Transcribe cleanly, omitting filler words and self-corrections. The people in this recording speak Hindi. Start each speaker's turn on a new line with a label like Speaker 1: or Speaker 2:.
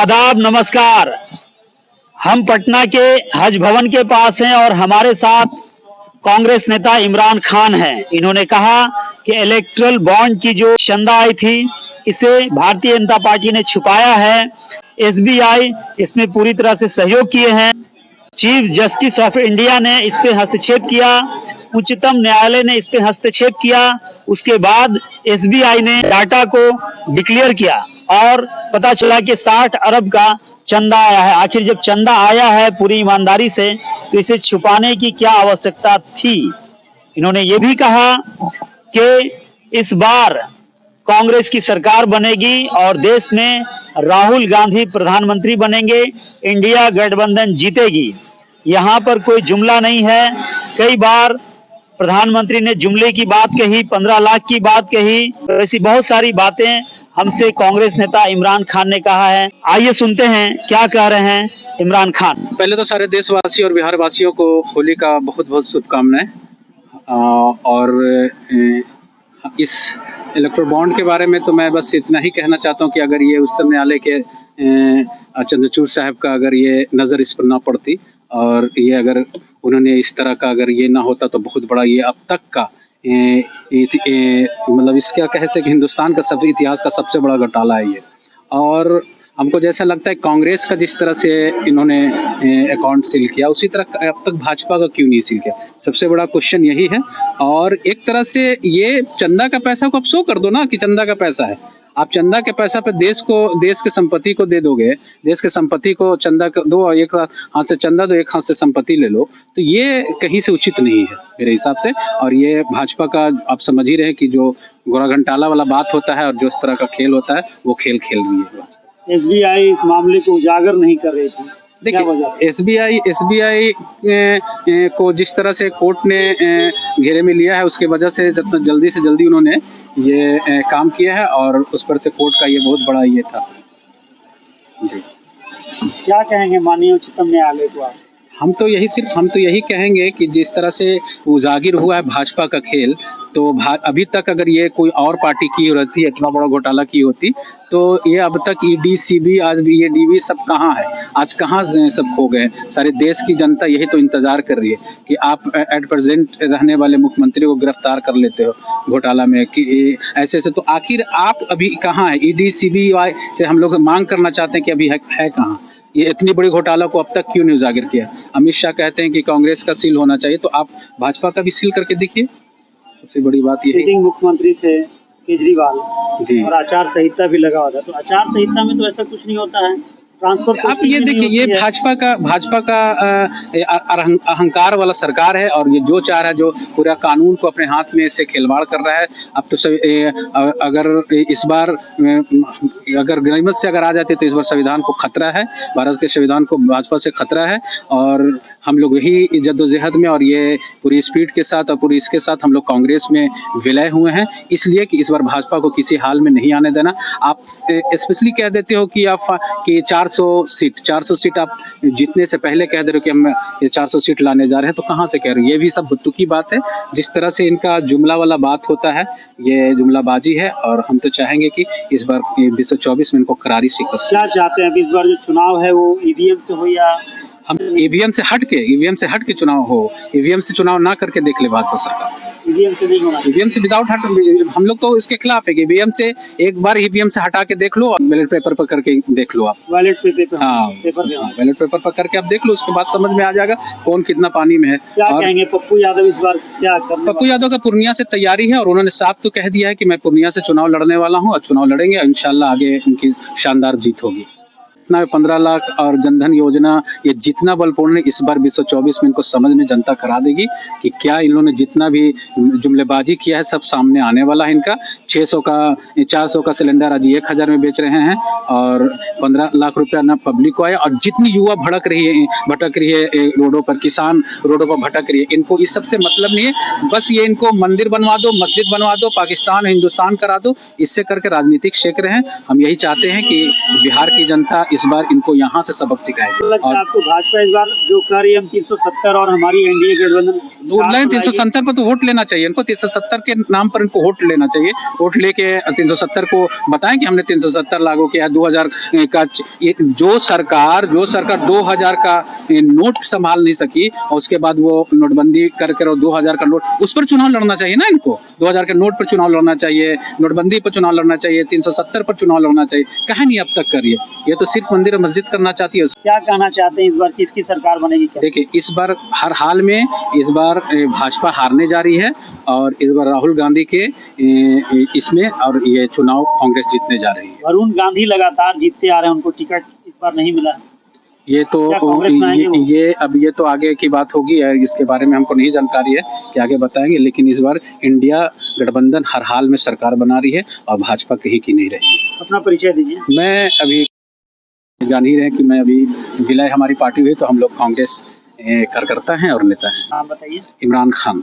Speaker 1: आदाब, नमस्कार। हम पटना के हज भवन के पास हैं और हमारे साथ कांग्रेस नेता इमरान खान हैं। इन्होंने कहा कि इलेक्टोरल बॉन्ड की जो चंदा आई थी इसे भारतीय जनता पार्टी ने छुपाया है। एसबीआई इसमें पूरी तरह से सहयोग किए हैं। चीफ जस्टिस ऑफ इंडिया ने इस पे हस्तक्षेप किया, उच्चतम न्यायालय ने इस पे हस्तक्षेप किया। उसके बाद एसबीआई ने डाटा को डिक्लेयर किया और पता चला कि 60 अरब का चंदा आया है। आखिर जब चंदा आया है पूरी ईमानदारी से तो इसे छुपाने की क्या आवश्यकता थी। इन्होंने ये भी कहा कि इस बार कांग्रेस की सरकार बनेगी और देश में राहुल गांधी प्रधानमंत्री बनेंगे, इंडिया गठबंधन जीतेगी। यहाँ पर कोई जुमला नहीं है। कई बार प्रधानमंत्री ने जुमले की बात कही, 15 लाख की बात कही, ऐसी बहुत सारी बातें हमसे कांग्रेस नेता इमरान खान ने कहा है। आइए सुनते हैं क्या कह रहे हैं इमरान खान।
Speaker 2: पहले तो सारे देशवासी और बिहार वासियों को होली का बहुत बहुत शुभकामनाएं। और इस इलेक्ट्रो बॉन्ड के बारे में तो मैं बस इतना ही कहना चाहता हूं कि अगर ये उच्चतम न्यायालय के चंद्रचूड़ साहब का अगर ये नज़र इस पर ना पड़ती और ये अगर उन्होंने इस तरह का अगर ये ना होता तो बहुत बड़ा ये अब तक का मतलब इसका कहते हैं कि हिंदुस्तान का सब इतिहास का सबसे बड़ा घोटाला है ये। और हमको जैसा लगता है कांग्रेस का जिस तरह से इन्होंने अकाउंट सील किया उसी तरह अब तक भाजपा का क्यों नहीं सील किया, सबसे बड़ा क्वेश्चन यही है। और एक तरह से ये चंदा का पैसा को आप शो कर दो ना कि चंदा का पैसा है। आप चंदा के पैसा पे देश के संपत्ति को दे दोगे, देश के संपत्ति को चंदा दो, एक हाथ से चंदा दो, एक हाथ से संपत्ति ले लो, तो ये कहीं से उचित नहीं है मेरे हिसाब से। और ये भाजपा का आप समझ ही रहे कि जो गोरा घंटाला वाला बात होता है और जो इस तरह का खेल होता है वो खेल खेल रही है।
Speaker 1: एसबीआई इस मामले को उजागर नहीं कर रही थी।
Speaker 2: देखिए एसबीआई को जिस तरह से कोर्ट ने घेरे में लिया है उसके वजह से जितना जल्दी से जल्दी उन्होंने ये काम किया है और उस पर से कोर्ट का ये बहुत बड़ा ये था जी।
Speaker 1: क्या कहेंगे माननीय उच्चतम न्यायालय को आप?
Speaker 2: हम तो यही कहेंगे कि जिस तरह से उजागिर हुआ है भाजपा का खेल, तो अभी तक अगर ये कोई और पार्टी की होती, इतना बड़ा घोटाला की होती, तो ये अब तक ईडी सीबी आज ये डीवी सब कहाँ है, आज कहाँ सब खो गए। सारे देश की जनता यही तो इंतजार कर रही है कि आप एट प्रेजेंट रहने वाले मुख्यमंत्री को गिरफ्तार कर लेते हो घोटाला में कि ऐसे तो आखिर आप अभी कहाँ है। ईडी सीबीआई से हम लोग मांग करना चाहते हैं कि अभी है कहाँ। ये इतनी बड़ी घोटाला को अब तक क्यों नहीं उजागर किया। अमित शाह कहते हैं कि कांग्रेस का सील होना चाहिए, तो आप भाजपा का भी सील करके देखिए। सबसे बड़ी बात ये
Speaker 1: है मुख्यमंत्री थे केजरीवाल
Speaker 2: जी,
Speaker 1: और आचार संहिता भी लगा हुआ था, तो आचार संहिता में तो ऐसा कुछ नहीं होता है। ट्रांसफर
Speaker 2: आप ये देखिए, ये भाजपा का अहंकार वाला सरकार है और ये जो चाह रहा है, जो पूरा कानून को अपने हाथ में से खिलवाड़ कर रहा है। अब तो अगर इस बार अगर गनीमत से अगर आ जाते तो इस बार संविधान को खतरा है, भारत के संविधान को भाजपा से खतरा है। और हम लोग यही जद्दोजहद में और ये पूरी स्पीड के साथ और पूरी इसके साथ हम लोग कांग्रेस में विलय हुए हैं, इसलिए कि इस बार भाजपा को किसी हाल में नहीं आने देना। आप स्पेशली कह देते हो कि आप कि 400 सीट आप जीतने से पहले कह दे रहे हो कि हम ये 400 सीट लाने जा रहे हैं, तो कहाँ से कह रहे हो। ये भी सब बुत्तू की बात है। जिस तरह से इनका जुमला वाला बात होता है ये जुमलाबाजी है और हम तो चाहेंगे कि इस बार 2024 में इनको करारी शिकस्त।
Speaker 1: क्या चाहते हैं इस बार जो चुनाव है वो ईवीएम से हो या
Speaker 2: हम ईवीएम से हट के चुनाव हो। ईवीएम से चुनाव ना करके देख ले भाजपा सरकार।
Speaker 1: ईवीएम से नहीं होना,
Speaker 2: ईवीएम से विदाउट हम लोग तो इसके खिलाफ है कि ईवीएम से एक बार ईवीएम से हटा के देख लो और बैलेट पेपर पर करके देख लो। आप
Speaker 1: बैलेट पेपर
Speaker 2: बैलेट पेपर पर करके आप देख लो, उसके बाद समझ में आ जाएगा कौन कितना पानी में है।
Speaker 1: क्या कहेंगे पप्पू यादव इस बार क्या कर?
Speaker 2: पप्पू यादव का पूर्णिया से तैयारी है और उन्होंने साफ तो कह दिया है कि मैं पूर्णिया से चुनाव लड़ने वाला हूँ और चुनाव लड़ेंगे। इंशाल्लाह आगे उनकी शानदार जीत होगी। 15 लाख और जनधन योजना ये जितना बलपूर्ण है, इस बार 2024 में इनको समझ में जनता करा देगी कि क्या इन्होंने जितना भी जुमलेबाजी किया है सब सामने आने वाला है। इनका 400 का सिलेंडर आज 1000 में बेच रहे हैं और 15 लाख रुपया ना पब्लिक को आया। और जितनी युवा भटक रही है रोडों पर, किसान रोडों पर भटक रही है, इनको इस सबसे मतलब नहीं है। बस ये इनको मंदिर बनवा दो, मस्जिद बनवा दो, पाकिस्तान हिंदुस्तान करा दो, इससे करके राजनीतिक शेख रहे हैं। हम यही चाहते हैं कि बिहार की जनता इस बार इनको यहाँ से सबक सिखाएंगे।
Speaker 1: लगता है
Speaker 2: और
Speaker 1: आपको भाजपा इस बार जो कर रही है, हम 370 और हमारी एनडीए गठबंधन
Speaker 2: वोट लें 370 को तो वोट लेना चाहिए इनको, 370 के नाम पर इनको वोट लेना चाहिए। वोट लेके 370 को बताएं कि हमने 370 लागू किया है। 2000 का जो सरकार 2000 का नोट संभाल नहीं सकी और उसके बाद वो नोटबंदी कर 2000 का नोट, उस पर चुनाव लड़ना चाहिए ना इनको। 2000 के नोट पर चुनाव लड़ना चाहिए, नोटबंदी पर चुनाव लड़ना चाहिए, 370 पर चुनाव लड़ना चाहिए। कहा नहीं अब तक करिए, ये तो सिर्फ मंदिर और मस्जिद करना चाहती है।
Speaker 1: क्या कहना चाहते हैं इस बार किसकी सरकार बनेगी?
Speaker 2: देखिए इस बार हर हाल में इस बार भाजपा हारने जा रही है और इस बार राहुल गांधी के इसमें और ये चुनाव कांग्रेस जीतने जा रही है।
Speaker 1: वरुण गांधी लगातार जीतते आ रहे हैं, उनको टिकट इस बार नहीं मिला।
Speaker 2: ये तो ये तो आगे की बात होगी, इसके बारे में हमको नहीं जानकारी है कि आगे बताएंगे। लेकिन इस बार इंडिया गठबंधन हर हाल में सरकार बना रही है और भाजपा कहीं की नहीं रही।
Speaker 1: अपना परिचय दीजिए।
Speaker 2: मैं अभी जान ही रहे कि मैं अभी विलय हमारी पार्टी हुई तो हम लोग कांग्रेस कार्यकर्ता हैं और नेता हैं।
Speaker 1: नाम बताइए।
Speaker 2: इमरान खान।